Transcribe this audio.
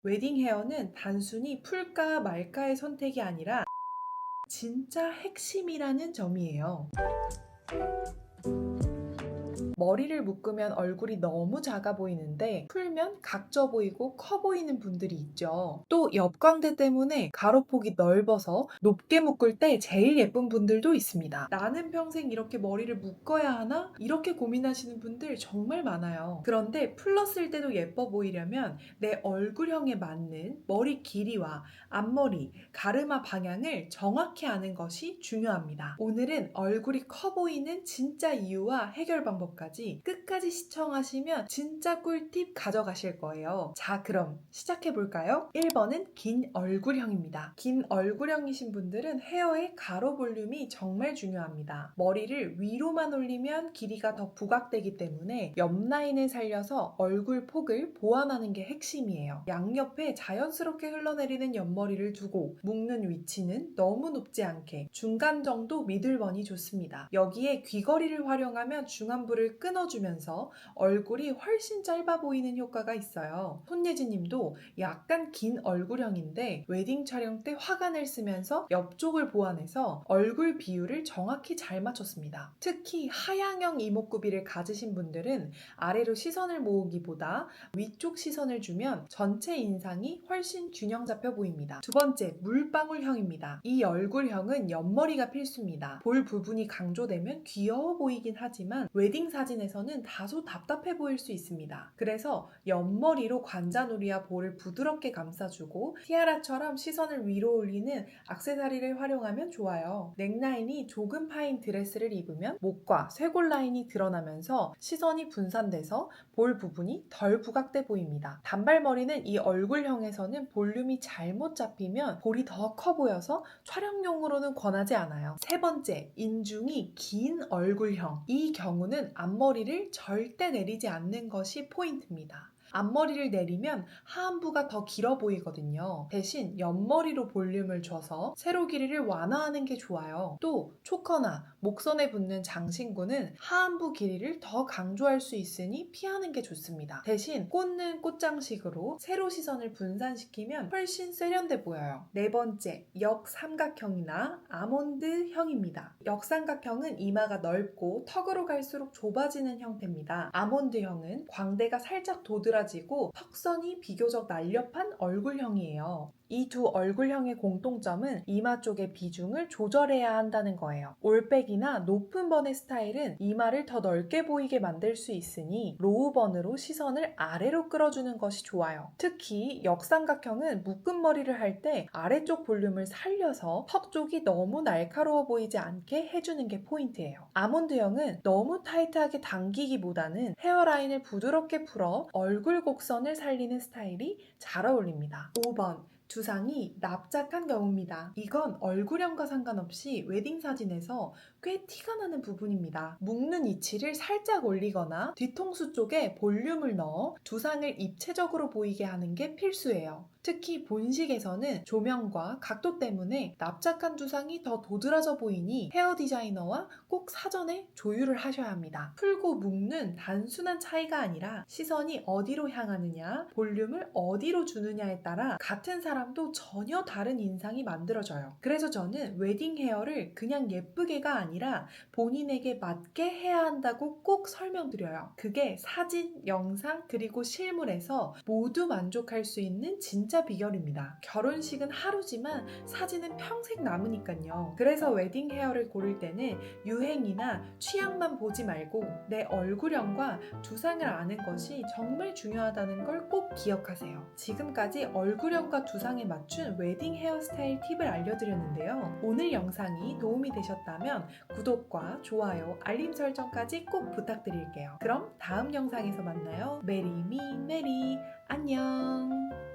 웨딩 헤어는 단순히 풀까 말까의 선택이 아니라 진짜 핵심이라는 점이에요. 머리를 묶으면 얼굴이 너무 작아 보이는데 풀면 각져 보이고 커 보이는 분들이 있죠. 또 옆광대 때문에 가로폭이 넓어서 높게 묶을 때 제일 예쁜 분들도 있습니다. 나는 평생 이렇게 머리를 묶어야 하나? 이렇게 고민하시는 분들 정말 많아요. 그런데 풀렀을 때도 예뻐 보이려면 내 얼굴형에 맞는 머리 길이와 앞머리, 가르마 방향을 정확히 아는 것이 중요합니다. 오늘은 얼굴이 커 보이는 진짜 이유와 해결 방법까지 끝까지 시청하시면 진짜 꿀팁 가져가실 거예요. 자, 그럼 시작해볼까요? 1번은 긴 얼굴형입니다. 긴 얼굴형이신 분들은 헤어의 가로 볼륨이 정말 중요합니다. 머리를 위로만 올리면 길이가 더 부각되기 때문에 옆 라인을 살려서 얼굴 폭을 보완하는 게 핵심이에요. 양옆에 자연스럽게 흘러내리는 옆머리를 두고 묶는 위치는 너무 높지 않게 중간 정도 미들번이 좋습니다. 여기에 귀걸이를 활용하면 중안부를 끊어주면서 얼굴이 훨씬 짧아 보이는 효과가 있어요. 손예진님도 약간 긴 얼굴형인데 웨딩 촬영 때 화관을 쓰면서 옆쪽을 보완해서 얼굴 비율을 정확히 잘 맞췄습니다. 특히 하향형 이목구비를 가지신 분들은 아래로 시선을 모으기보다 위쪽 시선을 주면 전체 인상이 훨씬 균형 잡혀 보입니다. 두 번째, 물방울형입니다. 이 얼굴형은 옆머리가 필수입니다. 볼 부분이 강조되면 귀여워 보이긴 하지만 웨딩 사진에서는 다소 답답해 보일 수 있습니다. 그래서 옆머리로 관자놀이와 볼을 부드럽게 감싸주고 티아라처럼 시선을 위로 올리는 액세서리를 활용하면 좋아요. 넥라인이 조금 파인 드레스를 입으면 목과 쇄골 라인이 드러나면서 시선이 분산돼서 볼 부분이 덜 부각돼 보입니다. 단발머리는 이 얼굴형에서는 볼륨이 잘못 잡히면 볼이 더 커 보여서 촬영용으로는 권하지 않아요. 세 번째, 인중이 긴 얼굴형. 이 경우는 앞머리를 절대 내리지 않는 것이 포인트입니다. 앞머리를 내리면 하안부가 더 길어 보이거든요. 대신 옆머리로 볼륨을 줘서 세로 길이를 완화하는 게 좋아요. 또 초커나 목선에 붙는 장신구는 하안부 길이를 더 강조할 수 있으니 피하는 게 좋습니다. 대신 꽂는 꽃장식으로 세로 시선을 분산시키면 훨씬 세련돼 보여요. 네 번째, 역삼각형이나 아몬드형입니다. 역삼각형은 이마가 넓고 턱으로 갈수록 좁아지는 형태입니다. 아몬드형은 광대가 살짝 도드라지고 턱선이 비교적 날렵한 얼굴형이에요. 이 두 얼굴형의 공통점은 이마 쪽의 비중을 조절해야 한다는 거예요. 올백이나 높은 번의 스타일은 이마를 더 넓게 보이게 만들 수 있으니 로우 번으로 시선을 아래로 끌어주는 것이 좋아요. 특히 역삼각형은 묶은 머리를 할 때 아래쪽 볼륨을 살려서 턱 쪽이 너무 날카로워 보이지 않게 해주는 게 포인트예요. 아몬드형은 너무 타이트하게 당기기보다는 헤어라인을 부드럽게 풀어 얼굴 곡선을 살리는 스타일이 잘 어울립니다. 5번, 두상이 납작한 경우입니다. 이건 얼굴형과 상관없이 웨딩 사진에서 꽤 티가 나는 부분입니다. 묶는 위치를 살짝 올리거나 뒤통수 쪽에 볼륨을 넣어 두상을 입체적으로 보이게 하는 게 필수예요. 특히 본식에서는 조명과 각도 때문에 납작한 두상이 더 도드라져 보이니 헤어 디자이너와 꼭 사전에 조율을 하셔야 합니다. 풀고 묶는 단순한 차이가 아니라 시선이 어디로 향하느냐, 볼륨을 어디로 주느냐에 따라 같은 사람도 전혀 다른 인상이 만들어져요. 그래서 저는 웨딩 헤어를 그냥 예쁘게가 아니라 본인에게 맞게 해야 한다고 꼭 설명드려요. 그게 사진, 영상, 그리고 실물에서 모두 만족할 수 있는 진짜 비결입니다. 결혼식은 하루지만 사진은 평생 남으니까요. 그래서 웨딩 헤어를 고를 때는 유행이나 취향만 보지 말고 내 얼굴형과 두상을 아는 것이 정말 중요하다는 걸 꼭 기억하세요. 지금까지 얼굴형과 두상에 맞춘 웨딩 헤어스타일 팁을 알려드렸는데요. 오늘 영상이 도움이 되셨다면 구독과 좋아요, 알림 설정까지 꼭 부탁드릴게요. 그럼 다음 영상에서 만나요. 메리 미 메리 안녕.